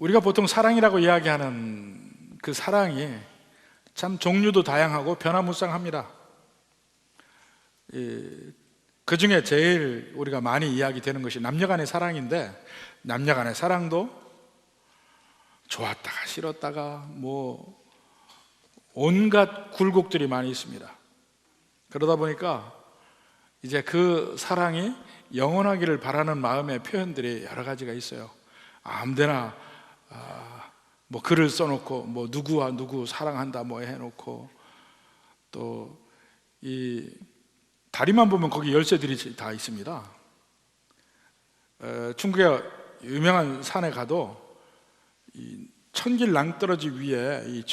우리가 보통 사랑이라고 이야기하는 그 사랑이 참 종류도 다양하고 변화무쌍합니다. 그 중에 제일 우리가 많이 이야기되는 것이 남녀간의 사랑인데, 남녀간의 사랑도 좋았다가 싫었다가 온갖 굴곡들이 많이 있습니다. 그러다 보니까 이제 그 사랑이 영원하기를 바라는 마음의 표현들이 여러 가지가 있어요. 아무데나 글을 써놓고 누구와 누구 사랑한다 해놓고, 또 이 다리만 보면 거기 열쇠들이 다 있습니다. 중국의 유명한 산에 가도 이 천길 낭떠러지 위에 이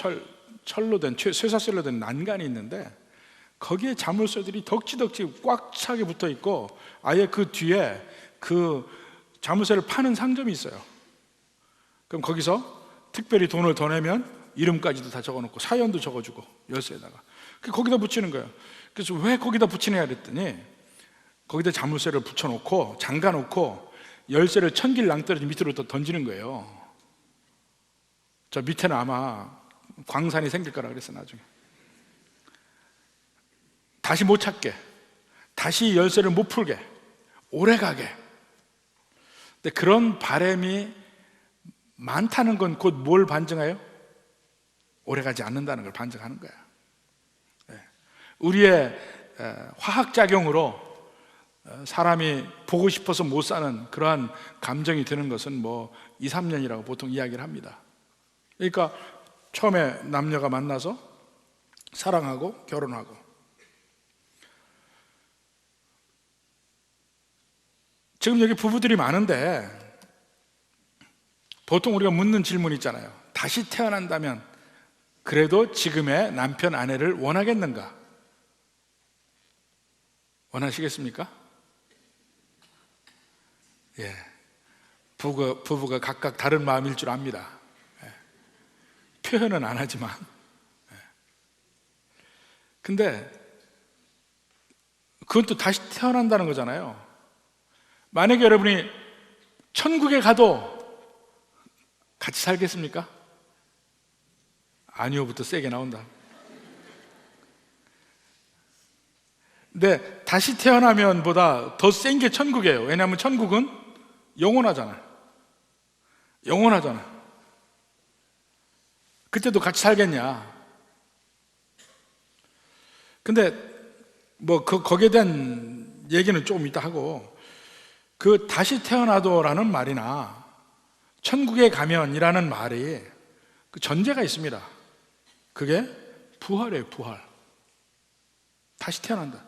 철로 된 쇠사슬로 된 난간이 있는데, 거기에 자물쇠들이 덕지덕지 꽉 차게 붙어 있고, 아예 그 뒤에 그 자물쇠를 파는 상점이 있어요. 그럼 거기서 특별히 돈을 더 내면 이름까지도 다 적어놓고 사연도 적어주고 열쇠에다가 거기다 붙이는 거예요. 그래서 왜 거기다 붙이냐 그랬더니, 거기다 자물쇠를 붙여놓고 잠가놓고 열쇠를 천길 낭떠러지 밑으로 또 던지는 거예요. 저 밑에는 아마 광산이 생길 거라 그랬어. 나중에 다시 못 찾게, 다시 열쇠를 못 풀게, 오래가게. 근데 그런 바람이 많다는 건 곧 뭘 반증해요? 오래가지 않는다는 걸 반증하는 거야. 우리의 화학작용으로 사람이 보고 싶어서 못 사는 그러한 감정이 드는 것은 2, 3년이라고 보통 이야기를 합니다. 그러니까 처음에 남녀가 만나서 사랑하고 결혼하고, 지금 여기 부부들이 많은데 보통 우리가 묻는 질문이 있잖아요. 다시 태어난다면 그래도 지금의 남편, 아내를 원하겠는가? 원하시겠습니까? 예, 부부가 각각 다른 마음일 줄 압니다. 표현은 안 하지만. 근데 그건 또 다시 태어난다는 거잖아요. 만약에 여러분이 천국에 가도 같이 살겠습니까? 아니요부터 세게 나온다. 근데 다시 태어나면 보다 더 센 게 천국이에요. 왜냐하면 천국은 영원하잖아요. 그때도 같이 살겠냐? 근데 거기에 대한 얘기는 조금 이따 하고, 그 다시 태어나도라는 말이나 천국에 가면이라는 말이 그 전제가 있습니다. 그게 부활이에요. 부활. 다시 태어난다.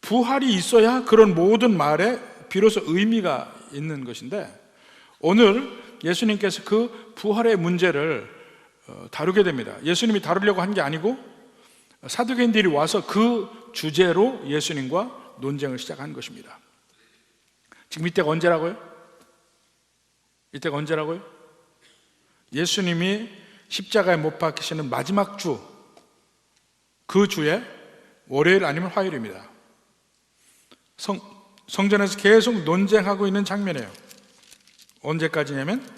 부활이 있어야 그런 모든 말에 비로소 의미가 있는 것인데, 오늘 예수님께서 그 부활의 문제를 다루게 됩니다. 예수님이 다루려고 한 게 아니고 사두개인들이 와서 그 주제로 예수님과 논쟁을 시작한 것입니다. 지금 이때가 언제라고요? 예수님이 십자가에 못 박히시는 마지막 주, 그 주에 월요일 아니면 화요일입니다. 성전에서 계속 논쟁하고 있는 장면이에요. 언제까지냐면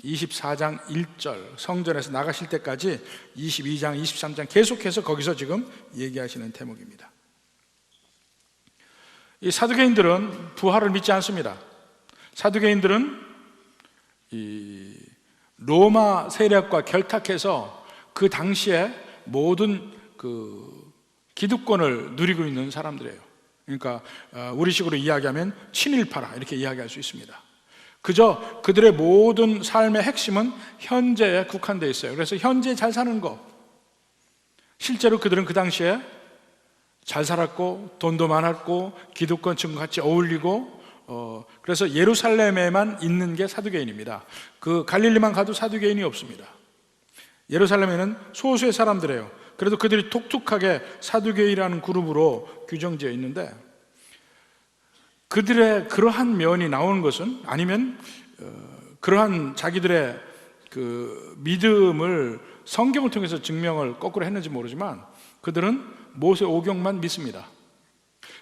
24장 1절, 성전에서 나가실 때까지 22장, 23장 계속해서 거기서 지금 얘기하시는 대목입니다. 이 사두개인들은 부활을 믿지 않습니다. 사두개인들은 이 로마 세력과 결탁해서 그 당시에 모든 그 기득권을 누리고 있는 사람들이에요. 그러니까 우리식으로 이야기하면 친일파라 이렇게 이야기할 수 있습니다. 그저 그들의 모든 삶의 핵심은 현재에 국한되어 있어요. 그래서 현재 잘 사는 거. 실제로 그들은 그 당시에 잘 살았고 돈도 많았고 기득권층과 같이 어울리고, 그래서 예루살렘에만 있는 게 사두개인입니다. 그 갈릴리만 가도 사두개인이 없습니다. 예루살렘에는 소수의 사람들이에요. 그래도 그들이 독특하게 사두개인이라는 그룹으로 규정되어 있는데, 그들의 그러한 면이 나오는 것은, 아니면 그러한 자기들의 그 믿음을 성경을 통해서 증명을 거꾸로 했는지 모르지만, 그들은 모세 오경만 믿습니다.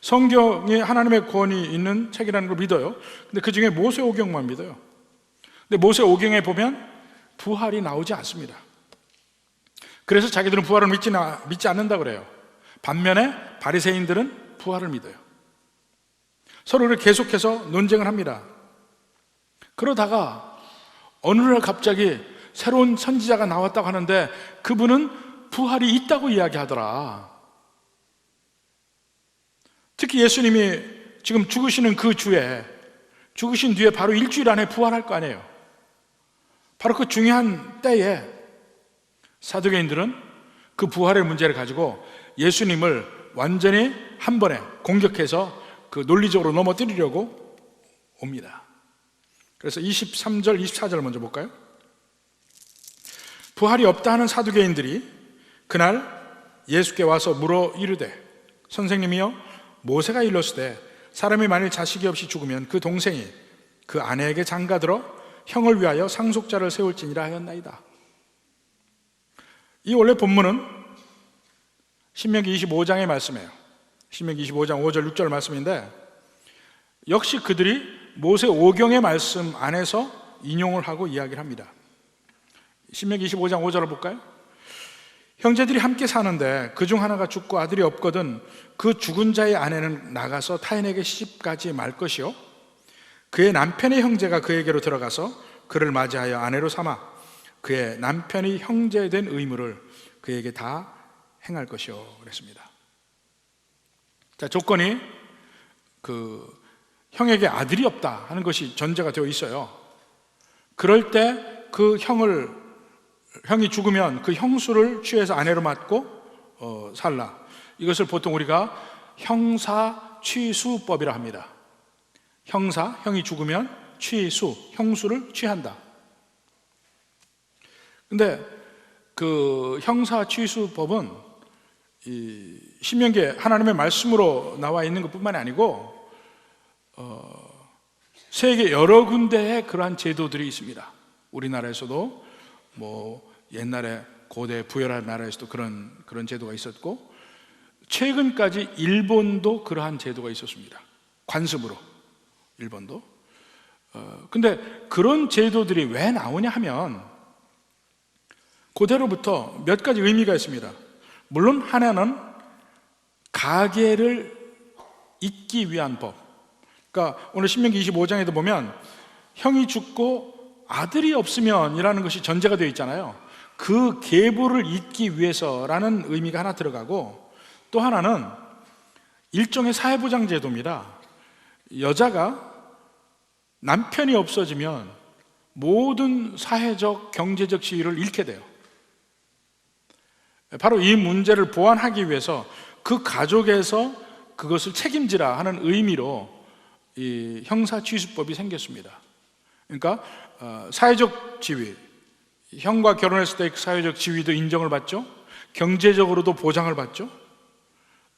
성경이 하나님의 권위 있는 책이라는 걸 믿어요. 근데 그 중에 모세 오경만 믿어요. 근데 모세 오경에 보면 부활이 나오지 않습니다. 그래서 자기들은 부활을 믿지 않는다 그래요. 반면에 바리새인들은 부활을 믿어요. 서로 계속해서 논쟁을 합니다. 그러다가 어느 날 갑자기 새로운 선지자가 나왔다고 하는데 그분은 부활이 있다고 이야기하더라. 특히 예수님이 지금 죽으시는 그 주에, 죽으신 뒤에 바로 일주일 안에 부활할 거 아니에요. 바로 그 중요한 때에 사두개인들은 그 부활의 문제를 가지고 예수님을 완전히 한 번에 공격해서 그 논리적으로 넘어뜨리려고 옵니다. 그래서 23절, 24절 먼저 볼까요? 부활이 없다 하는 사두개인들이 그날 예수께 와서 물어 이르되 선생님이여 모세가 일렀으되 사람이 만일 자식이 없이 죽으면 그 동생이 그 아내에게 장가들어 형을 위하여 상속자를 세울지니라 하였나이다. 이 원래 본문은 신명기 25장의 말씀이에요. 신명기 25장 5절 6절 말씀인데 역시 그들이 모세 오경의 말씀 안에서 인용을 하고 이야기를 합니다. 신명기 25장 5절을 볼까요? 형제들이 함께 사는데 그중 하나가 죽고 아들이 없거든 그 죽은 자의 아내는 나가서 타인에게 시집가지 말 것이요 그의 남편의 형제가 그에게로 들어가서 그를 맞이하여 아내로 삼아 그의 남편이 형제된 의무를 그에게 다 행할 것이요 그랬습니다. 자, 조건이 그 형에게 아들이 없다 하는 것이 전제가 되어 있어요. 그럴 때 그 형이 죽으면 그 형수를 취해서 아내로 맡고 살라. 이것을 보통 우리가 형사 취수법이라 합니다. 형이 죽으면 형수를 취한다. 근데 그 형사 취수법은 이 신명기에 하나님의 말씀으로 나와 있는 것뿐만이 아니고 세계 여러 군데에 그러한 제도들이 있습니다. 우리나라에서도 뭐 옛날에 고대 부여한 나라에서도 그런 제도가 있었고 최근까지 일본도 그러한 제도가 있었습니다. 관습으로 일본도. 근데 그런 제도들이 왜 나오냐 하면 그대로부터 몇 가지 의미가 있습니다. 물론 하나는 가계를 잇기 위한 법. 그러니까 오늘 신명기 25장에도 보면 형이 죽고 아들이 없으면 이라는 것이 전제가 되어 있잖아요. 그 계보를 잇기 위해서라는 의미가 하나 들어가고 또 하나는 일종의 사회보장 제도입니다. 여자가 남편이 없어지면 모든 사회적, 경제적 지위를 잃게 돼요. 바로 이 문제를 보완하기 위해서 그 가족에서 그것을 책임지라 하는 의미로 이 형사취수법이 생겼습니다. 그러니까 사회적 지위, 형과 결혼했을 때 사회적 지위도 인정을 받죠. 경제적으로도 보장을 받죠.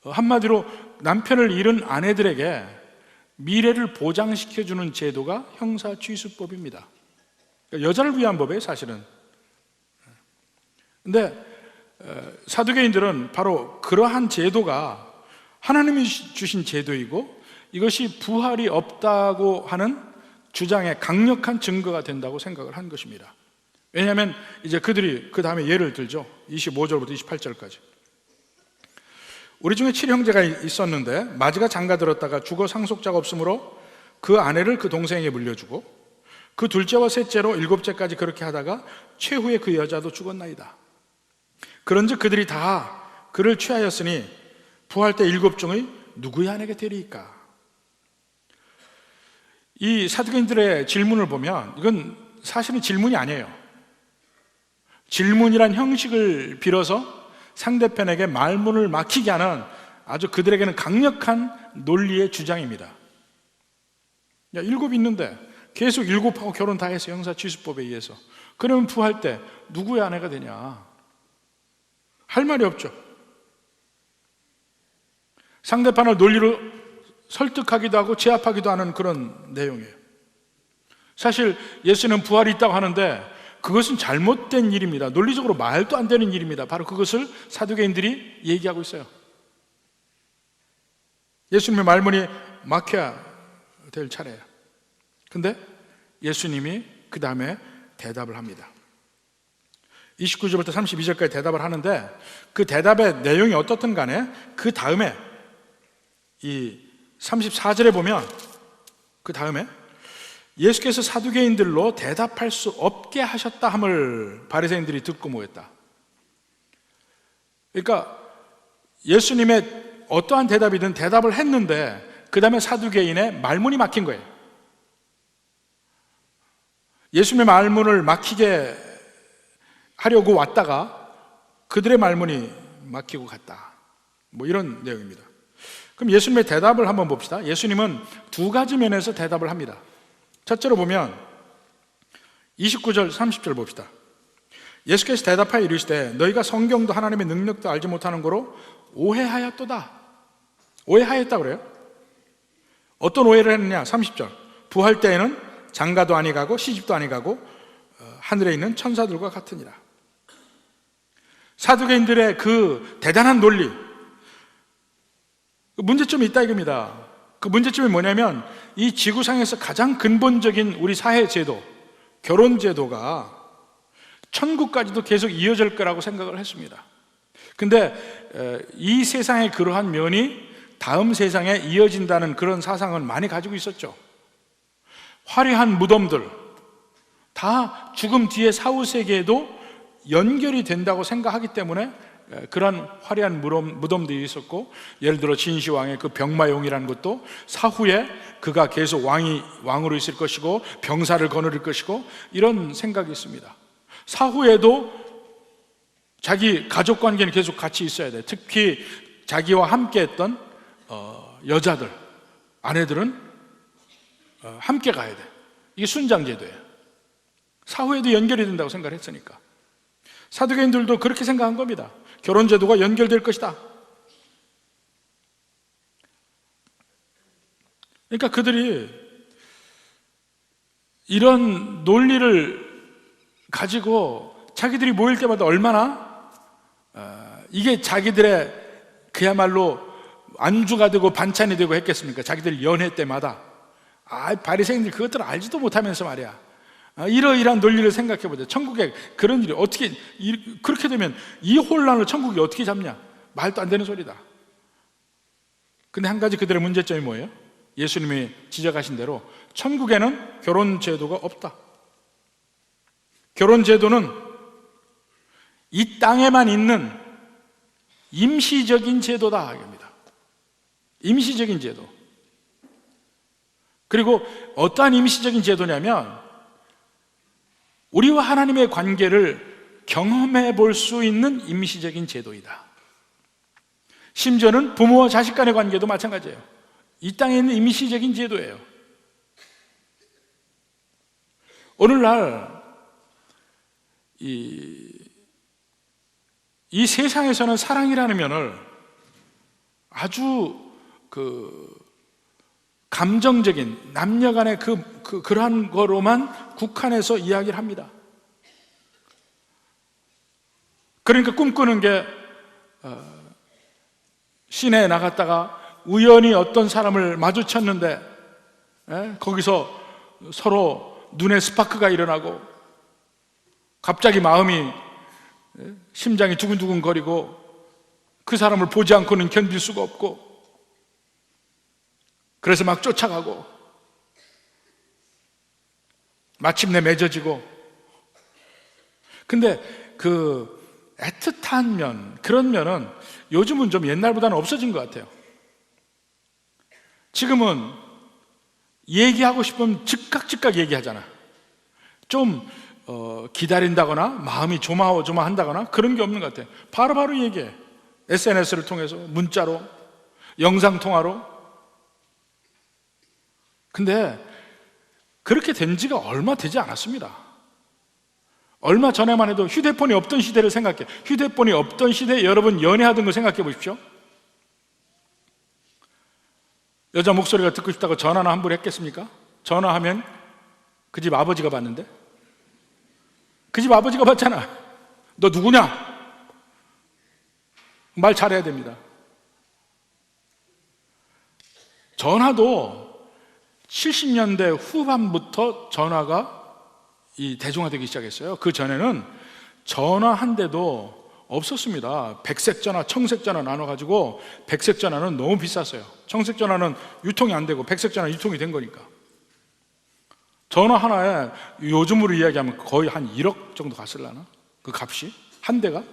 한마디로 남편을 잃은 아내들에게 미래를 보장시켜주는 제도가 형사취수법입니다. 그러니까 여자를 위한 법이에요, 사실은. 근데 사두개인들은 바로 그러한 제도가 하나님이 주신 제도이고 이것이 부활이 없다고 하는 주장의 강력한 증거가 된다고 생각을 한 것입니다. 왜냐하면 이제 그들이 그 다음에 예를 들죠. 25절부터 28절까지. 우리 중에 7형제가 있었는데 마지가 장가들었다가 죽어 상속자가 없으므로 그 아내를 그 동생에게 물려주고 그 둘째와 셋째로 7째까지 그렇게 하다가 최후에 그 여자도 죽었나이다. 그런즉 그들이 다 그를 취하였으니 부활 때 7 중의 누구의 아내가 되리이까? 이 사두개인들의 질문을 보면 이건 사실은 질문이 아니에요. 질문이란 형식을 빌어서 상대편에게 말문을 막히게 하는 아주 그들에게는 강력한 논리의 주장입니다. 야, 7 있는데 계속 7하고 결혼 다 해서 형사취수법에 의해서 그러면 부활 때 누구의 아내가 되냐? 할 말이 없죠. 상대편을 논리로 설득하기도 하고 제압하기도 하는 그런 내용이에요. 사실 예수는 부활이 있다고 하는데 그것은 잘못된 일입니다. 논리적으로 말도 안 되는 일입니다. 바로 그것을 사두개인들이 얘기하고 있어요. 예수님의 말문이 막혀야 될 차례예요. 근데 예수님이 그 다음에 대답을 합니다. 29절부터 32절까지 대답을 하는데, 그 대답의 내용이 어떻든 간에 그 다음에 이 34절에 보면, 그 다음에 예수께서 사두개인들로 대답할 수 없게 하셨다 함을 바리새인들이 듣고 모였다. 그러니까 예수님의 어떠한 대답이든 대답을 했는데 그 다음에 사두개인의 말문이 막힌 거예요. 예수님의 말문을 막히게 하려고 왔다가 그들의 말문이 막히고 갔다. 뭐 이런 내용입니다. 그럼 예수님의 대답을 한번 봅시다. 예수님은 두 가지 면에서 대답을 합니다. 첫째로 보면 29절 30절 봅시다. 예수께서 대답하여 이르시되 너희가 성경도 하나님의 능력도 알지 못하는 거로 오해하였도다. 오해하였다 그래요. 어떤 오해를 했느냐? 30절. 부활 때에는 장가도 아니 가고 시집도 아니 가고 하늘에 있는 천사들과 같으니라. 사두개인들의 그 대단한 논리, 문제점이 있다 이겁니다. 그 문제점이 뭐냐면 이 지구상에서 가장 근본적인 우리 사회 제도, 결혼 제도가 천국까지도 계속 이어질 거라고 생각을 했습니다. 근데 이 세상의 그러한 면이 다음 세상에 이어진다는 그런 사상은 많이 가지고 있었죠. 화려한 무덤들, 다 죽음 뒤에 사후세계에도 연결이 된다고 생각하기 때문에 그런 화려한 무덤들이 있었고, 예를 들어 진시황의 그 병마용이라는 것도 사후에 그가 계속 왕으로 있을 것이고 병사를 거느릴 것이고 이런 생각이 있습니다. 사후에도 자기 가족 관계는 계속 같이 있어야 돼. 특히 자기와 함께 했던 여자들, 아내들은 함께 가야 돼. 이게 순장제도예요. 사후에도 연결이 된다고 생각했으니까. 사두개인들도 그렇게 생각한 겁니다. 결혼제도가 연결될 것이다. 그러니까 그들이 이런 논리를 가지고 자기들이 모일 때마다 얼마나 이게 자기들의 그야말로 안주가 되고 반찬이 되고 했겠습니까? 자기들 연회 때마다. 바리새인들 그것들을 알지도 못하면서 말이야, 이러이러한 논리를 생각해보자. 천국에 그런 일이 어떻게, 그렇게 되면 이 혼란을 천국이 어떻게 잡냐? 말도 안 되는 소리다. 근데 한 가지 그들의 문제점이 뭐예요? 예수님이 지적하신 대로 천국에는 결혼제도가 없다. 결혼제도는 이 땅에만 있는 임시적인 제도다 이겁니다. 임시적인 제도. 그리고 어떠한 임시적인 제도냐면 우리와 하나님의 관계를 경험해 볼 수 있는 임시적인 제도이다. 심지어는 부모와 자식 간의 관계도 마찬가지예요. 이 땅에 있는 임시적인 제도예요. 오늘날 이 세상에서는 사랑이라는 면을 아주 감정적인 남녀 간의 그러한 거로만 국한해서 이야기를 합니다. 그러니까 꿈꾸는 게 시내에 나갔다가 우연히 어떤 사람을 마주쳤는데 거기서 서로 눈에 스파크가 일어나고 갑자기 마음이, 심장이 두근두근 거리고 그 사람을 보지 않고는 견딜 수가 없고 그래서 막 쫓아가고 마침내 맺어지고. 근데 그 애틋한 면, 그런 면은 요즘은 좀 옛날보다는 없어진 것 같아요. 지금은 얘기하고 싶으면 즉각 얘기하잖아. 좀 기다린다거나 마음이 조마조마한다거나 그런 게 없는 것 같아요. 바로바로 얘기해. SNS를 통해서, 문자로, 영상통화로. 근데 그렇게 된 지가 얼마 되지 않았습니다. 얼마 전에만 해도 휴대폰이 없던 시대를 생각해. 휴대폰이 없던 시대에 여러분 연애하던 거 생각해 보십시오. 여자 목소리가 듣고 싶다고 전화나 함부로 했겠습니까? 전화하면 그 집 아버지가 받는데? 그 집 아버지가 받잖아. 너 누구냐? 말 잘해야 됩니다. 전화도 70년대 후반부터 전화가 대중화되기 시작했어요. 그 전에는 전화 한 대도 없었습니다. 백색 전화, 청색 전화 나눠가지고 백색 전화는 너무 비쌌어요. 청색 전화는 유통이 안 되고 백색 전화 유통이 된 거니까. 전화 하나에 요즘으로 이야기하면 거의 한 1억 정도 갔을라나? 그 값이? 한 대가?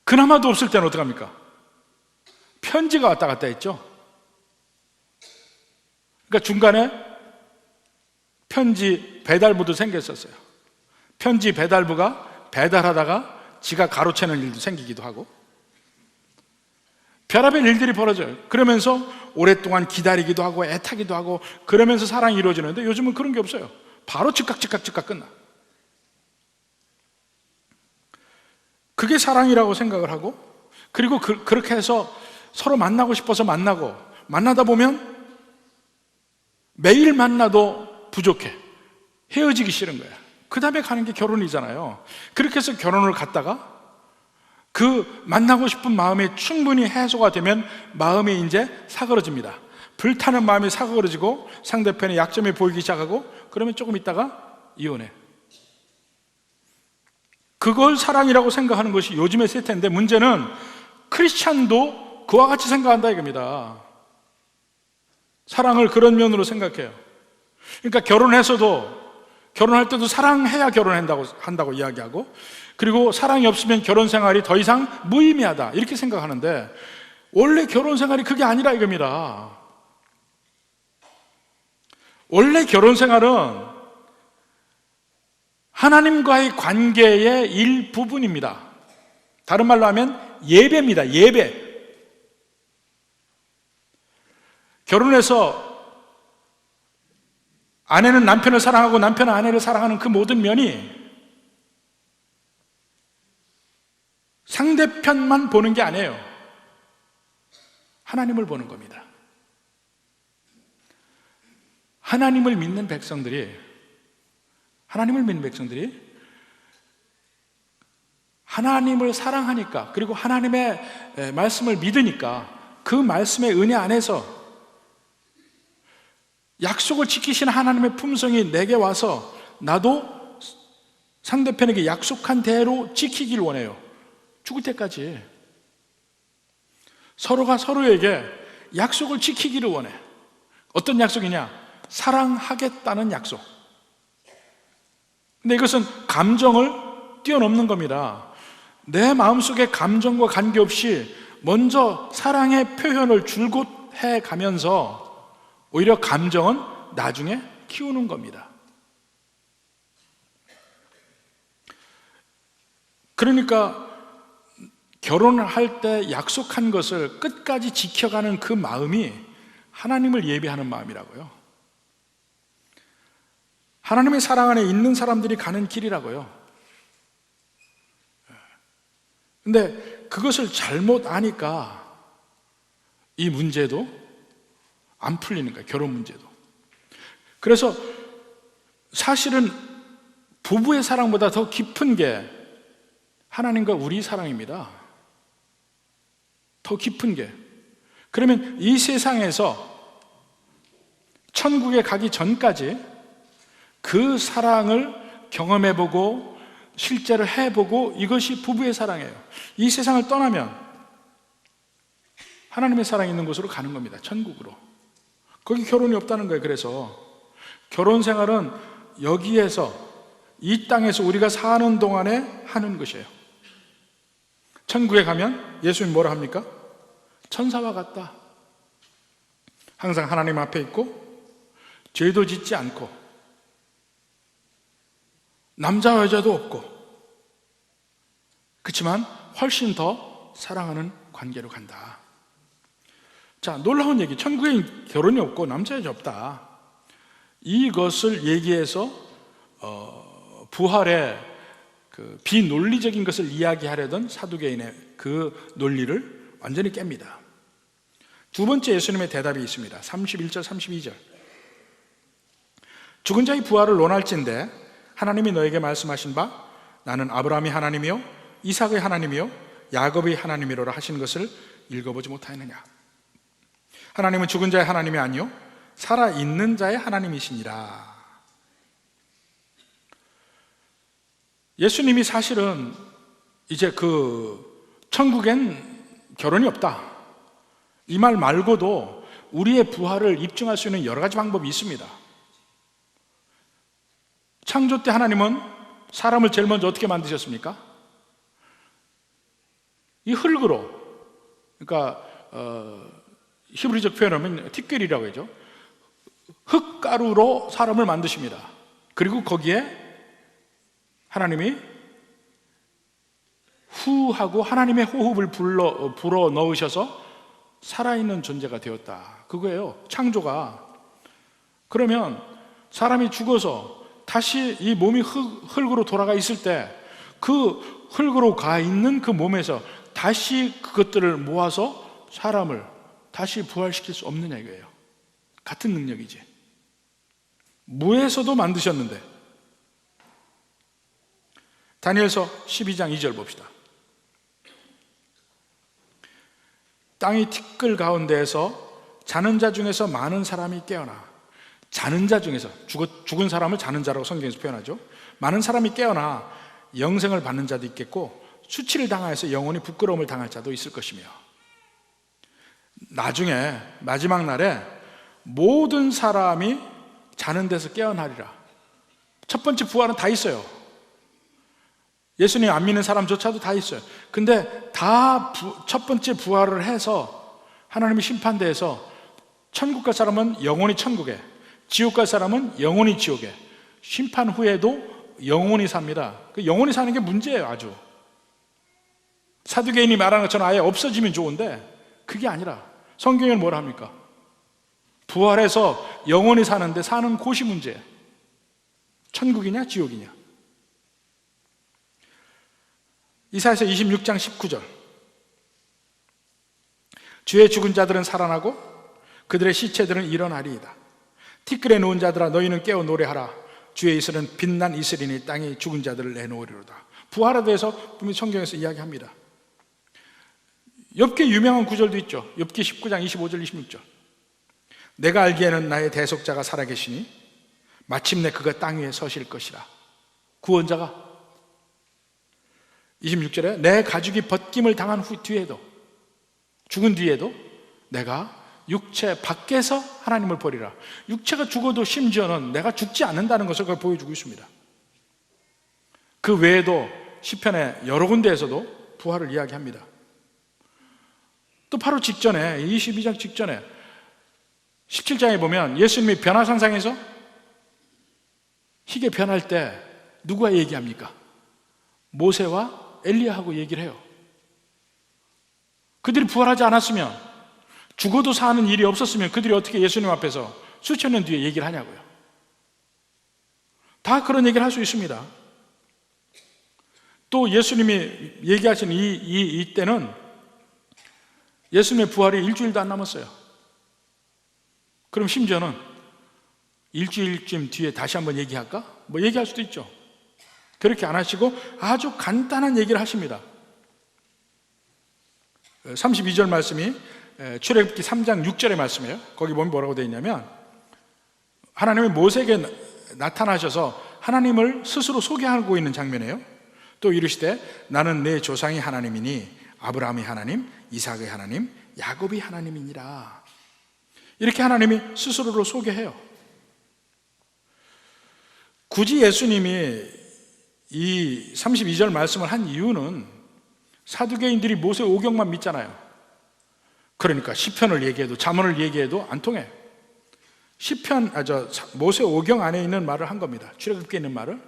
그나마도 없을 때는 어떡합니까? 편지가 왔다 갔다 했죠. 그러니까 중간에 편지 배달부도 생겼었어요. 편지 배달부가 배달하다가 지가 가로채는 일도 생기기도 하고, 별의별 일들이 벌어져요. 그러면서 오랫동안 기다리기도 하고 애타기도 하고 그러면서 사랑이 이루어지는데, 요즘은 그런 게 없어요. 바로 즉각 끝나. 그게 사랑이라고 생각을 하고, 그리고 그렇게 해서 서로 만나고 싶어서 만나고, 만나다 보면 매일 만나도 부족해. 헤어지기 싫은 거야. 그 다음에 가는 게 결혼이잖아요. 그렇게 해서 결혼을 갔다가 그 만나고 싶은 마음이 충분히 해소가 되면 마음이 이제 사그러집니다. 불타는 마음이 사그러지고 상대편의 약점이 보이기 시작하고, 그러면 조금 있다가 이혼해. 그걸 사랑이라고 생각하는 것이 요즘의 세태인데, 문제는 크리스찬도 그와 같이 생각한다 이겁니다. 사랑을 그런 면으로 생각해요. 그러니까 결혼할 때도 사랑해야 결혼한다고 이야기하고, 그리고 사랑이 없으면 결혼 생활이 더 이상 무의미하다 이렇게 생각하는데, 원래 결혼 생활이 그게 아니라 이겁니다. 원래 결혼 생활은 하나님과의 관계의 일부분입니다. 다른 말로 하면 예배입니다. 예배. 결혼해서 아내는 남편을 사랑하고 남편은 아내를 사랑하는 그 모든 면이 상대편만 보는 게 아니에요. 하나님을 보는 겁니다. 하나님을 믿는 백성들이 하나님을 사랑하니까, 그리고 하나님의 말씀을 믿으니까 그 말씀의 은혜 안에서 약속을 지키시는 하나님의 품성이 내게 와서 나도 상대편에게 약속한 대로 지키길 원해요. 죽을 때까지 서로가 서로에게 약속을 지키기를 원해. 어떤 약속이냐? 사랑하겠다는 약속. 근데 이것은 감정을 뛰어넘는 겁니다. 내 마음속의 감정과 관계없이 먼저 사랑의 표현을 줄곧 해 가면서 오히려 감정은 나중에 키우는 겁니다. 그러니까 결혼을 할 때 약속한 것을 끝까지 지켜가는 그 마음이 하나님을 예배하는 마음이라고요. 하나님의 사랑 안에 있는 사람들이 가는 길이라고요. 근데 그것을 잘못 아니까 이 문제도 안 풀리는 거예요. 결혼 문제도. 그래서 사실은 부부의 사랑보다 더 깊은 게 하나님과 우리 사랑입니다. 더 깊은 게. 그러면 이 세상에서 천국에 가기 전까지 그 사랑을 경험해보고 실제로 해보고, 이것이 부부의 사랑이에요. 이 세상을 떠나면 하나님의 사랑이 있는 곳으로 가는 겁니다. 천국으로. 거기 결혼이 없다는 거예요. 그래서 결혼 생활은 여기에서, 이 땅에서 우리가 사는 동안에 하는 것이에요. 천국에 가면 예수님 뭐라 합니까? 천사와 같다. 항상 하나님 앞에 있고 죄도 짓지 않고 남자와 여자도 없고, 그렇지만 훨씬 더 사랑하는 관계로 간다. 자, 놀라운 얘기. 천국에 결혼이 없고 남자 여자 없다. 이것을 얘기해서 부활의 그 비논리적인 것을 이야기하려던 사두개인의 그 논리를 완전히 깹니다. 두 번째 예수님의 대답이 있습니다. 31절 32절. 죽은 자의 부활을 논할진대 하나님이 너에게 말씀하신 바 나는 아브라함의 하나님이요 이삭의 하나님이요 야곱의 하나님이로라 하신 것을 읽어보지 못하였느냐. 하나님은 죽은 자의 하나님이 아니요 살아있는 자의 하나님이시니라. 예수님이 사실은 이제 천국엔 결혼이 없다, 이 말 말고도 우리의 부활을 입증할 수 있는 여러 가지 방법이 있습니다. 창조 때 하나님은 사람을 제일 먼저 어떻게 만드셨습니까? 이 흙으로, 그러니까 히브리적 표현하면 티끌이라고 하죠. 흙가루로 사람을 만드십니다. 그리고 거기에 하나님이 후하고 하나님의 호흡을 불어 넣으셔서 살아있는 존재가 되었다, 그거예요, 창조가. 그러면 사람이 죽어서 다시 이 몸이 흙으로 돌아가 있을 때 그 흙으로 가 있는 그 몸에서 다시 그것들을 모아서 사람을 다시 부활시킬 수 없느냐 이거예요. 같은 능력이지. 무에서도 만드셨는데. 다니엘서 12장 2절 봅시다. 땅이 티끌 가운데에서 자는 자 중에서 많은 사람이 깨어나, 자는 자 중에서, 죽은 사람을 자는 자라고 성경에서 표현하죠. 많은 사람이 깨어나 영생을 받는 자도 있겠고 수치를 당하여서 영원히 부끄러움을 당할 자도 있을 것이며, 나중에 마지막 날에 모든 사람이 자는 데서 깨어나리라. 첫 번째 부활은 다 있어요. 예수님 안 믿는 사람조차도 다 있어요. 근데 다 첫 번째 부활을 해서 하나님의 심판대에서 천국 갈 사람은 영원히 천국에, 지옥 갈 사람은 영원히 지옥에, 심판 후에도 영원히 삽니다. 그 영원히 사는 게 문제예요. 아주 사두개인이 말하는 것처럼 아예 없어지면 좋은데 그게 아니라 성경은 뭐라 합니까? 부활해서 영원히 사는데 사는 곳이 문제예요. 천국이냐 지옥이냐. 이사야서 26장 19절, 주의 죽은 자들은 살아나고 그들의 시체들은 일어나리이다. 티끌에 누운 자들아 너희는 깨어 노래하라. 주의 이슬은 빛난 이슬이니 땅이 죽은 자들을 내놓으리로다. 부활에 대해서 분명히 성경에서 이야기합니다. 욥기 유명한 구절도 있죠. 욥기 19장 25절 26절. 내가 알기에는 나의 대속자가 살아계시니 마침내 그가 땅 위에 서실 것이라. 구원자가. 26절에 내 가죽이 벗김을 당한 뒤에도, 죽은 뒤에도 내가 육체 밖에서 하나님을 버리라. 육체가 죽어도 심지어는 내가 죽지 않는다는 것을 보여주고 있습니다. 그 외에도 시편의 여러 군데에서도 부활을 이야기합니다. 또 바로 직전에 22장 직전에 17장에 보면 예수님이 변화산상에서 희게 변할 때 누구와 얘기합니까? 모세와 엘리야하고 얘기를 해요. 그들이 부활하지 않았으면, 죽어도 사는 일이 없었으면 그들이 어떻게 예수님 앞에서 수천 년 뒤에 얘기를 하냐고요. 다 그런 얘기를 할 수 있습니다. 또 예수님이 얘기하신 이때는 예수님의 부활이 일주일도 안 남았어요. 그럼 심지어는 일주일쯤 뒤에 다시 한번 얘기할까? 뭐 얘기할 수도 있죠. 그렇게 안 하시고 아주 간단한 얘기를 하십니다. 32절 말씀이 출애굽기 3장 6절의 말씀이에요. 거기 보면 뭐라고 되어 있냐면, 하나님이 모세에게 나타나셔서 하나님을 스스로 소개하고 있는 장면이에요. 또 이르시되 나는 내 조상이 하나님이니 아브라함이 하나님, 이삭의 하나님, 야곱이 하나님이니라. 이렇게 하나님이 스스로를 소개해요. 굳이 예수님이 이 32절 말씀을 한 이유는 사두개인들이 모세 오경만 믿잖아요. 그러니까 시편을 얘기해도 잠언을 얘기해도 안 통해. 모세 오경 안에 있는 말을 한 겁니다. 출애굽기에 있는 말을.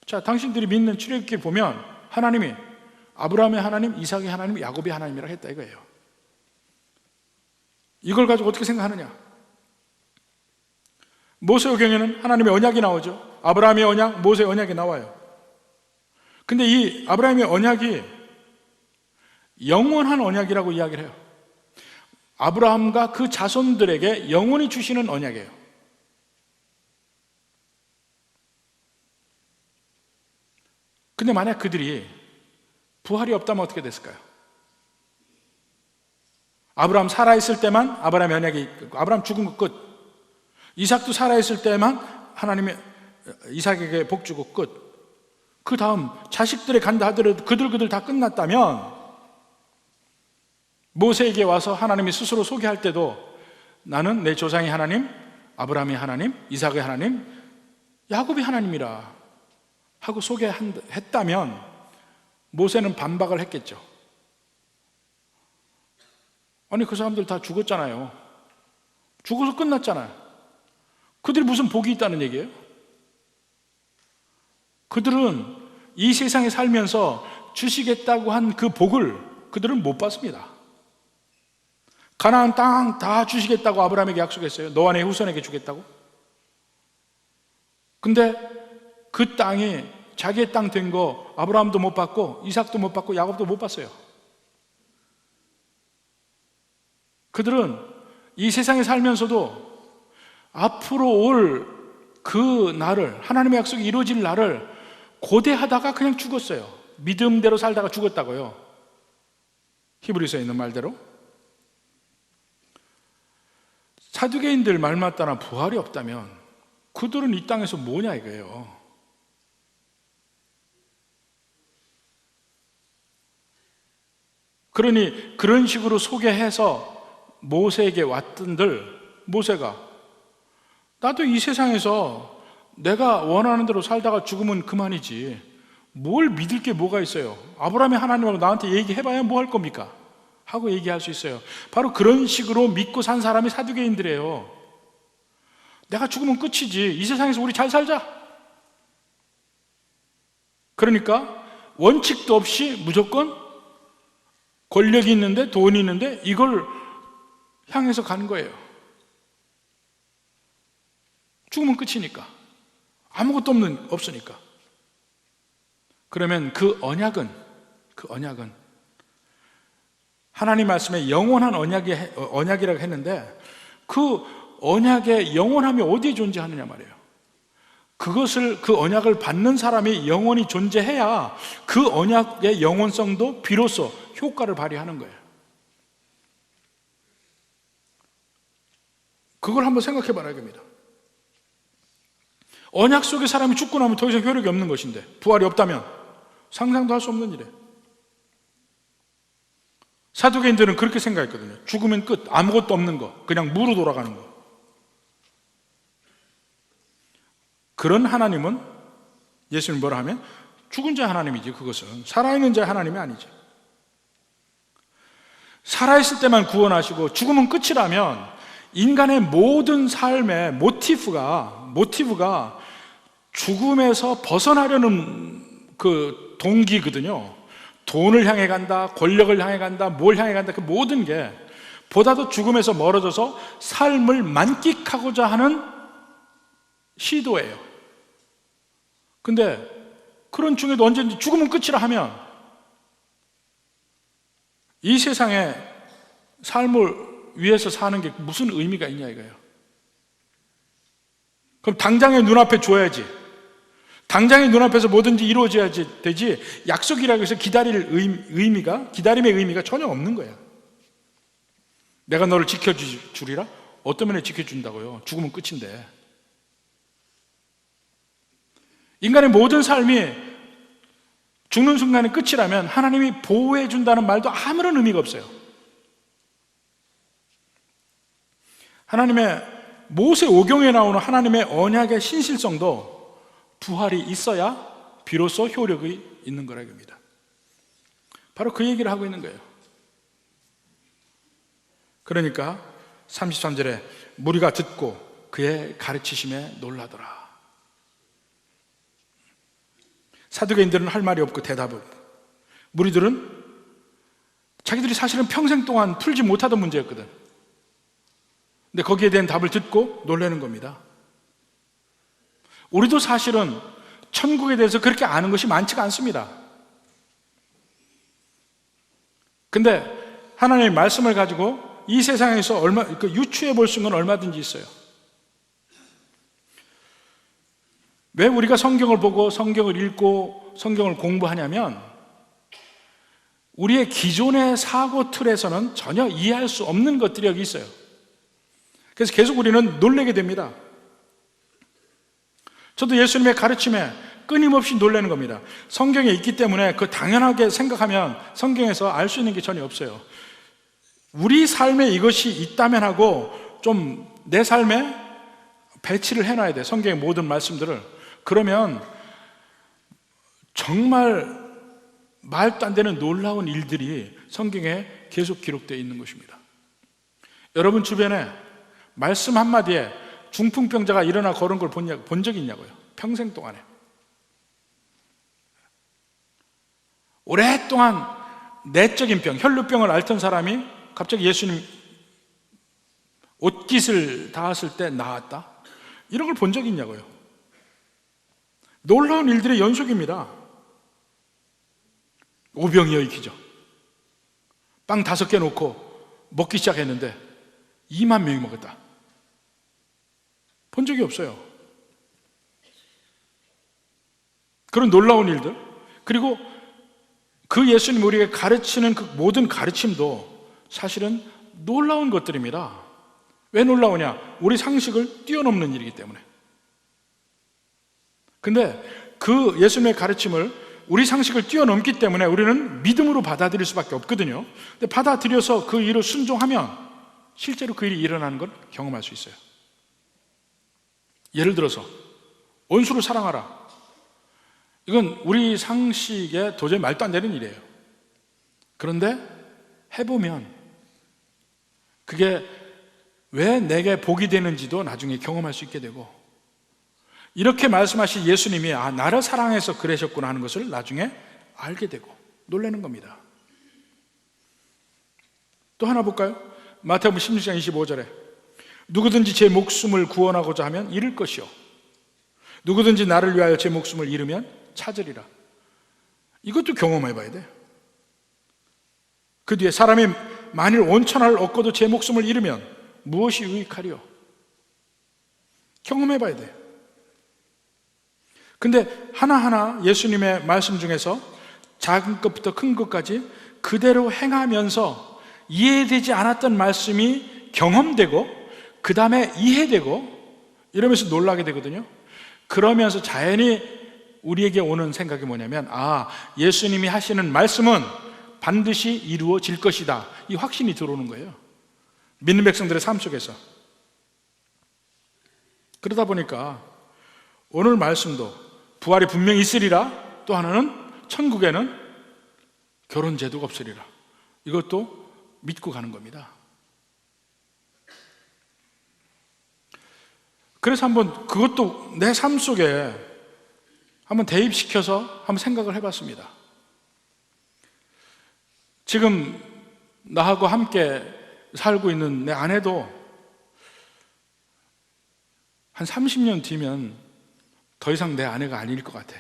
자, 당신들이 믿는 출애굽기를 보면 하나님이 아브라함의 하나님, 이삭의 하나님, 야곱의 하나님이라고 했다 이거예요. 이걸 가지고 어떻게 생각하느냐? 모세 오경에는 하나님의 언약이 나오죠. 아브라함의 언약, 모세의 언약이 나와요. 근데 이 아브라함의 언약이 영원한 언약이라고 이야기를 해요. 아브라함과 그 자손들에게 영원히 주시는 언약이에요. 근데 만약 그들이 부활이 없다면 어떻게 됐을까요? 아브라함 살아있을 때만 아브라함의 언약이 있고, 아브라함 죽은 거 끝. 이삭도 살아있을 때만 하나님의 이삭에게 복 주고 끝. 그 다음 자식들에 간다 하더라도 그들 다 끝났다면 모세에게 와서 하나님이 스스로 소개할 때도 나는 내 조상의 하나님, 아브라함의 하나님, 이삭의 하나님, 야곱의 하나님이라 하고 소개했다면 모세는 반박을 했겠죠. 아니, 그 사람들 다 죽었잖아요. 죽어서 끝났잖아요. 그들이 무슨 복이 있다는 얘기예요? 그들은 이 세상에 살면서 주시겠다고 한 그 복을 그들은 못 받습니다. 가나안 땅 다 주시겠다고 아브라함에게 약속했어요. 너와 내 후손에게 주겠다고. 근데 그 땅이 자기의 땅 된 거 아브라함도 못 받고 이삭도 못 받고 야곱도 못 받았어요. 그들은 이 세상에 살면서도 앞으로 올 그 날을, 하나님의 약속이 이루어질 날을 고대하다가 그냥 죽었어요. 믿음대로 살다가 죽었다고요. 히브리서에 있는 말대로. 사두개인들 말마따나 부활이 없다면 그들은 이 땅에서 뭐냐 이거예요. 그러니 그런 식으로 소개해서 모세에게 왔던들, 모세가 나도 이 세상에서 내가 원하는 대로 살다가 죽으면 그만이지 뭘 믿을 게 뭐가 있어요. 아브라함의 하나님하고 나한테 얘기해봐야 뭐 할 겁니까? 하고 얘기할 수 있어요. 바로 그런 식으로 믿고 산 사람이 사두개인들이에요. 내가 죽으면 끝이지, 이 세상에서 우리 잘 살자. 그러니까 원칙도 없이 무조건 권력이 있는데 돈이 있는데 이걸 향해서 간 거예요. 죽으면 끝이니까. 아무것도 없으니까. 그러면 그 언약은 하나님 말씀에 영원한 언약이라고 했는데 그 언약의 영원함이 어디에 존재하느냐 말이에요. 그 언약을 받는 사람이 영원히 존재해야 그 언약의 영원성도 비로소 효과를 발휘하는 거예요. 그걸 한번 생각해 봐야 됩니다. 언약 속에 사람이 죽고 나면 더 이상 효력이 없는 것인데, 부활이 없다면 상상도 할 수 없는 일이에요. 사두개인들은 그렇게 생각했거든요. 죽으면 끝, 아무것도 없는 거, 그냥 무로 돌아가는 거. 그런 하나님은, 예수님 뭐라 하면 죽은 자의 하나님이지. 그것은 살아있는 자의 하나님이 아니지. 살아있을 때만 구원하시고 죽으면 끝이라면 인간의 모든 삶의 모티브가 죽음에서 벗어나려는 그 동기거든요. 돈을 향해 간다, 권력을 향해 간다, 뭘 향해 간다, 그 모든 게 보다도 죽음에서 멀어져서 삶을 만끽하고자 하는 시도예요. 근데 그런 중에도 언제든지 죽으면 끝이라 하면 이 세상에 삶을 위해서 사는 게 무슨 의미가 있냐 이거예요. 그럼 당장의 눈앞에 줘야지, 당장의 눈앞에서 뭐든지 이루어져야지 되지, 약속이라고 해서 기다림의 의미가 전혀 없는 거예요. 내가 너를 지켜주리라? 어떤 면에 지켜준다고요? 죽으면 끝인데. 인간의 모든 삶이 죽는 순간이 끝이라면 하나님이 보호해 준다는 말도 아무런 의미가 없어요. 하나님의 모세 오경에 나오는 하나님의 언약의 신실성도 부활이 있어야 비로소 효력이 있는 거라는 겁니다. 바로 그 얘기를 하고 있는 거예요. 그러니까 33절에 무리가 듣고 그의 가르치심에 놀라더라. 사두개인들은 할 말이 없고 대답을, 무리들은 자기들이 사실은 평생 동안 풀지 못하던 문제였거든. 근데 거기에 대한 답을 듣고 놀라는 겁니다. 우리도 사실은 천국에 대해서 그렇게 아는 것이 많지가 않습니다. 근데 하나님의 말씀을 가지고 이 세상에서 유추해 볼 수 있는 건 얼마든지 있어요. 왜 우리가 성경을 보고 성경을 읽고 성경을 공부하냐면 우리의 기존의 사고 틀에서는 전혀 이해할 수 없는 것들이 여기 있어요. 그래서 계속 우리는 놀라게 됩니다. 저도 예수님의 가르침에 끊임없이 놀라는 겁니다. 성경에 있기 때문에 그 당연하게 생각하면 성경에서 알 수 있는 게 전혀 없어요. 우리 삶에 이것이 있다면 하고 좀 내 삶에 배치를 해놔야 돼, 성경의 모든 말씀들을. 그러면 정말 말도 안 되는 놀라운 일들이 성경에 계속 기록되어 있는 것입니다. 여러분 주변에 말씀 한마디에 중풍병자가 일어나 걸은 걸 본 적이 있냐고요? 평생 동안에. 오랫동안 내적인 병, 혈루병을 앓던 사람이 갑자기 예수님 옷깃을 닿았을 때 나았다? 이런 걸 본 적이 있냐고요? 놀라운 일들의 연속입니다. 오병이어 익히죠. 빵 5개 놓고 먹기 시작했는데 2만 명이 먹었다. 본 적이 없어요. 그런 놀라운 일들, 그리고 그 예수님 우리에게 가르치는 그 모든 가르침도 사실은 놀라운 것들입니다. 왜 놀라우냐? 우리 상식을 뛰어넘는 일이기 때문에. 근데 그 예수님의 가르침을 우리 상식을 뛰어넘기 때문에 우리는 믿음으로 받아들일 수밖에 없거든요. 근데 받아들여서 그 일을 순종하면 실제로 그 일이 일어나는 걸 경험할 수 있어요. 예를 들어서 원수를 사랑하라. 이건 우리 상식에 도저히 말도 안 되는 일이에요. 그런데 해보면 그게 왜 내게 복이 되는지도 나중에 경험할 수 있게 되고, 이렇게 말씀하신 예수님이 나를 사랑해서 그러셨구나 하는 것을 나중에 알게 되고 놀라는 겁니다. 또 하나 볼까요? 마태복음 16장 25절에 누구든지 제 목숨을 구원하고자 하면 잃을 것이요 누구든지 나를 위하여 제 목숨을 잃으면 찾으리라. 이것도 경험해 봐야 돼요. 그 뒤에 사람이 만일 온천하를 얻고도 제 목숨을 잃으면 무엇이 유익하리요? 경험해 봐야 돼요. 근데 하나하나 예수님의 말씀 중에서 작은 것부터 큰 것까지 그대로 행하면서 이해되지 않았던 말씀이 경험되고 그 다음에 이해되고 이러면서 놀라게 되거든요. 그러면서 자연히 우리에게 오는 생각이 뭐냐면 예수님이 하시는 말씀은 반드시 이루어질 것이다, 이 확신이 들어오는 거예요. 믿는 백성들의 삶 속에서. 그러다 보니까 오늘 말씀도 부활이 분명히 있으리라, 또 하나는 천국에는 결혼 제도가 없으리라, 이것도 믿고 가는 겁니다. 그래서 한번 그것도 내 삶 속에 한번 대입시켜서 한번 생각을 해봤습니다. 지금 나하고 함께 살고 있는 내 아내도 한 30년 뒤면 더 이상 내 아내가 아닐 것 같아.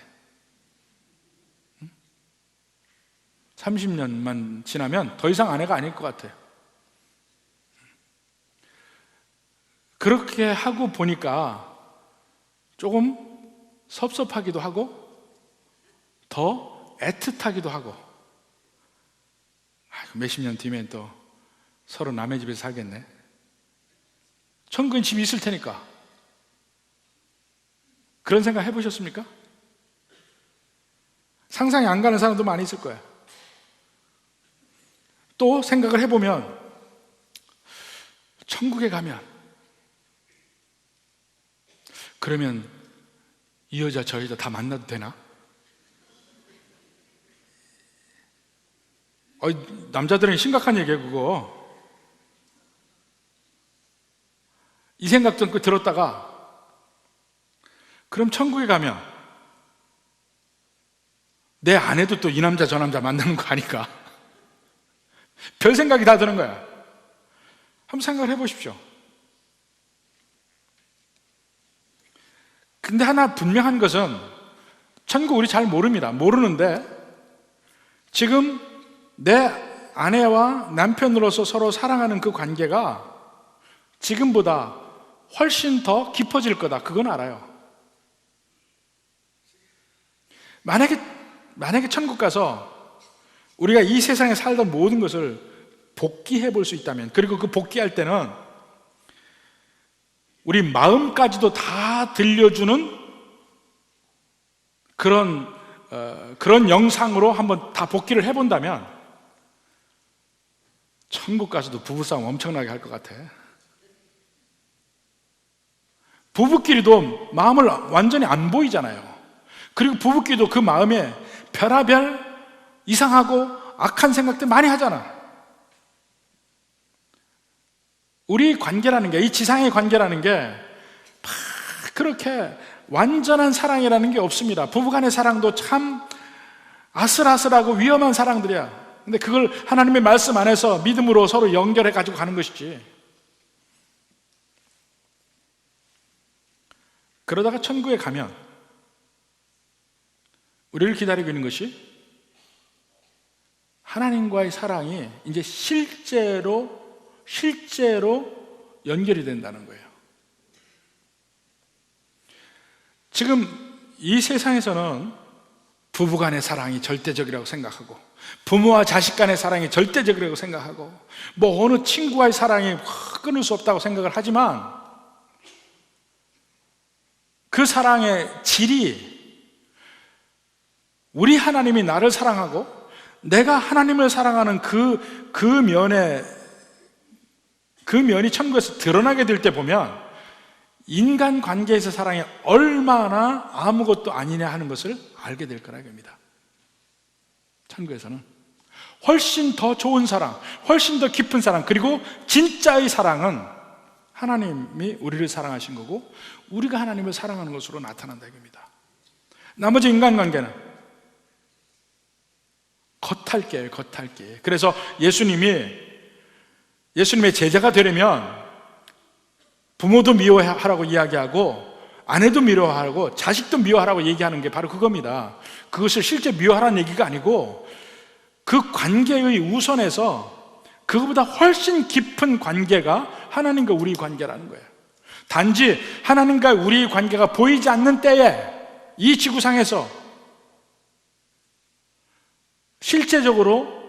30년만 지나면 더 이상 아내가 아닐 것 같아. 그렇게 하고 보니까 조금 섭섭하기도 하고 더 애틋하기도 하고, 몇십 년 뒤면 또 서로 남의 집에서 살겠네. 천국엔 집이 있을 테니까. 그런 생각 해보셨습니까? 상상이 안 가는 사람도 많이 있을 거예요. 또 생각을 해보면 천국에 가면 그러면 이 여자 저 여자 다 만나도 되나? 남자들은 심각한 얘기예요 그거. 이 생각도 들었다가 그럼 천국에 가면 내 아내도 또 이 남자 저 남자 만나는 거 아닐까? 별 생각이 다 드는 거야. 한번 생각을 해보십시오. 근데 하나 분명한 것은 천국 우리 잘 모릅니다. 모르는데 지금 내 아내와 남편으로서 서로 사랑하는 그 관계가 지금보다 훨씬 더 깊어질 거다, 그건 알아요. 만약에 천국 가서 우리가 이 세상에 살던 모든 것을 복귀해 볼 수 있다면, 그리고 그 복귀할 때는 우리 마음까지도 다 들려주는 그런 영상으로 한번 다 복기를 해본다면 천국 가서도 부부싸움 엄청나게 할 것 같아. 부부끼리도 마음을 완전히 안 보이잖아요. 그리고 부부끼리도 그 마음에 별의별 이상하고 악한 생각들 많이 하잖아. 우리 관계라는 게, 이 지상의 관계라는 게 그렇게 완전한 사랑이라는 게 없습니다. 부부간의 사랑도 참 아슬아슬하고 위험한 사랑들이야. 근데 그걸 하나님의 말씀 안에서 믿음으로 서로 연결해 가지고 가는 것이지. 그러다가 천국에 가면 우리를 기다리고 있는 것이 하나님과의 사랑이 이제 실제로 연결이 된다는 거예요. 지금 이 세상에서는 부부간의 사랑이 절대적이라고 생각하고, 부모와 자식 간의 사랑이 절대적이라고 생각하고, 뭐 어느 친구와의 사랑이 끊을 수 없다고 생각을 하지만, 그 사랑의 질이 우리 하나님이 나를 사랑하고 내가 하나님을 사랑하는 그 면이 천국에서 드러나게 될 때 보면 인간 관계에서 사랑이 얼마나 아무것도 아니냐 하는 것을 알게 될 거라 이겁니다. 천국에서는 훨씬 더 좋은 사랑, 훨씬 더 깊은 사랑, 그리고 진짜의 사랑은 하나님이 우리를 사랑하신 거고 우리가 하나님을 사랑하는 것으로 나타난다 이겁니다. 나머지 인간관계는 겉핥기예요, 겉핥기. 그래서 예수님의 제자가 되려면 부모도 미워하라고 이야기하고 아내도 미워하라고 자식도 미워하라고 얘기하는 게 바로 그겁니다. 그것을 실제 미워하라는 얘기가 아니고 그 관계의 우선에서 그것보다 훨씬 깊은 관계가 하나님과 우리 관계라는 거예요. 단지 하나님과 우리 관계가 보이지 않는 때에 이 지구상에서 실제적으로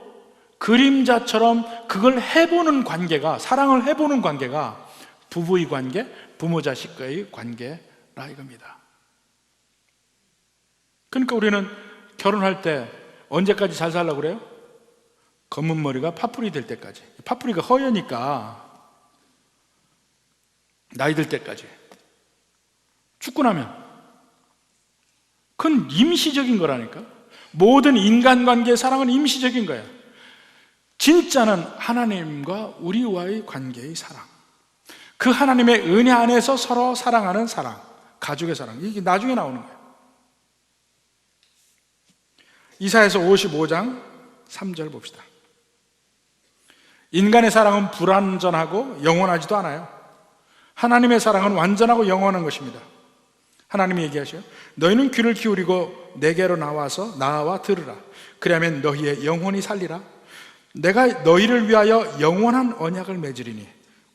그림자처럼 그걸 해보는 관계가, 사랑을 해보는 관계가 부부의 관계, 부모 자식과의 관계라 이겁니다. 그러니까 우리는 결혼할 때 언제까지 잘 살려고 그래요? 검은 머리가 파뿌리 될 때까지. 파뿌리가 허여니까 나이 들 때까지. 죽고 나면 그건 임시적인 거라니까. 모든 인간관계의 사랑은 임시적인 거예요. 진짜는 하나님과 우리와의 관계의 사랑, 그 하나님의 은혜 안에서 서로 사랑하는 사랑, 가족의 사랑, 이게 나중에 나오는 거예요. 이사야서 55장 3절 봅시다. 인간의 사랑은 불완전하고 영원하지도 않아요. 하나님의 사랑은 완전하고 영원한 것입니다. 하나님이 얘기하셔요. 너희는 귀를 기울이고 내게로 나와 들으라. 그리하면 너희의 영혼이 살리라. 내가 너희를 위하여 영원한 언약을 맺으리니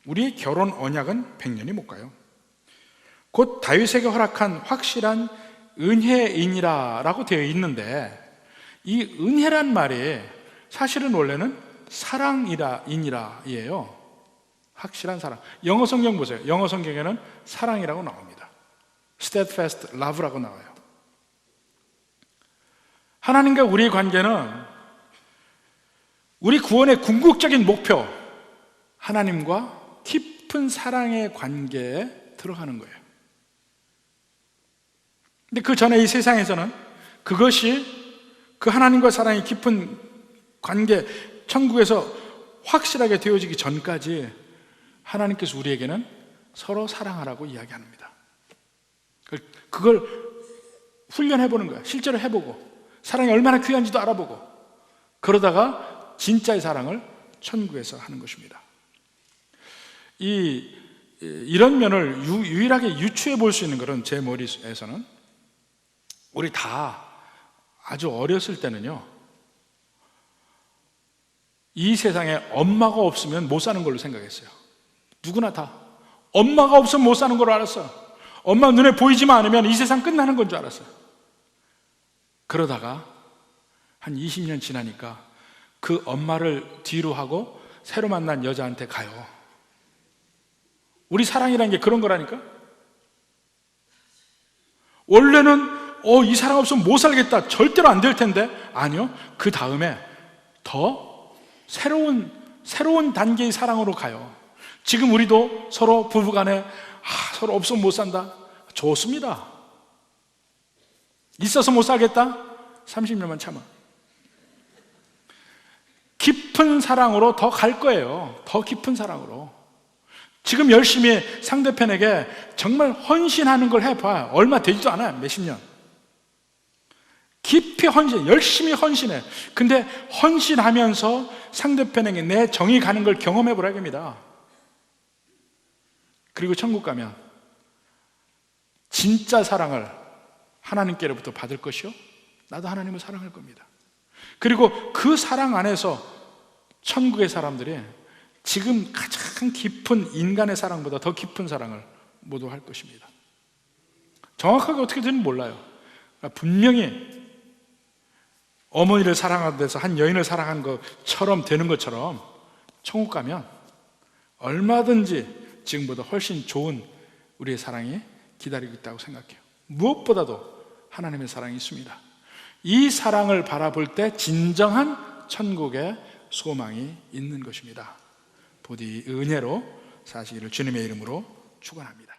우리의 결혼 언약은 100년이 못 가요. 곧 다윗에게 허락한 확실한 은혜이니라 라고 되어 있는데, 이 은혜란 말이 사실은 원래는 사랑이니라예요. 확실한 사랑. 영어 성경 보세요. 영어 성경에는 사랑이라고 나옵니다. steadfast love라고 나와요. 하나님과 우리의 관계는 우리 구원의 궁극적인 목표, 하나님과 깊은 사랑의 관계에 들어가는 거예요. 근데 그 전에 이 세상에서는 그것이 그 하나님과 사랑이 깊은 관계, 천국에서 확실하게 되어지기 전까지 하나님께서 우리에게는 서로 사랑하라고 이야기합니다. 그걸 훈련해보는 거예요. 실제로 해보고 사랑이 얼마나 귀한지도 알아보고, 그러다가 진짜의 사랑을 천국에서 하는 것입니다. 이런 면을 유일하게 유추해 볼 수 있는 것은 제 머리에서는 우리 다 아주 어렸을 때는요, 이 세상에 엄마가 없으면 못 사는 걸로 생각했어요. 누구나 다 엄마가 없으면 못 사는 걸로 알았어요. 엄마 눈에 보이지만 않으면 이 세상 끝나는 건 줄 알았어요. 그러다가 한 20년 지나니까 그 엄마를 뒤로 하고 새로 만난 여자한테 가요. 우리 사랑이라는 게 그런 거라니까. 원래는 이 사랑 없으면 못 살겠다, 절대로 안 될 텐데, 아니요, 그 다음에 더 새로운 단계의 사랑으로 가요. 지금 우리도 서로 부부간에 서로 없으면 못 산다, 좋습니다. 있어서 못 살겠다, 30년만 참아. 깊은 사랑으로 더 갈 거예요. 더 깊은 사랑으로. 지금 열심히 상대편에게 정말 헌신하는 걸 해봐. 얼마 되지도 않아요. 몇십 년. 깊이 열심히 헌신해. 근데 헌신하면서 상대편에게 내 정이 가는 걸 경험해 보라 겁니다. 그리고 천국 가면 진짜 사랑을 하나님께로부터 받을 것이요, 나도 하나님을 사랑할 겁니다. 그리고 그 사랑 안에서 천국의 사람들이 지금 가장 깊은 인간의 사랑보다 더 깊은 사랑을 모두 할 것입니다. 정확하게 어떻게 되는지 몰라요. 분명히 어머니를 사랑하는 데서 한 여인을 사랑한 것처럼 되는 것처럼 천국 가면 얼마든지 지금보다 훨씬 좋은 우리의 사랑이 기다리고 있다고 생각해요. 무엇보다도 하나님의 사랑이 있습니다. 이 사랑을 바라볼 때 진정한 천국의 소망이 있는 것입니다. 부디 은혜로 사시기를 주님의 이름으로 축원합니다.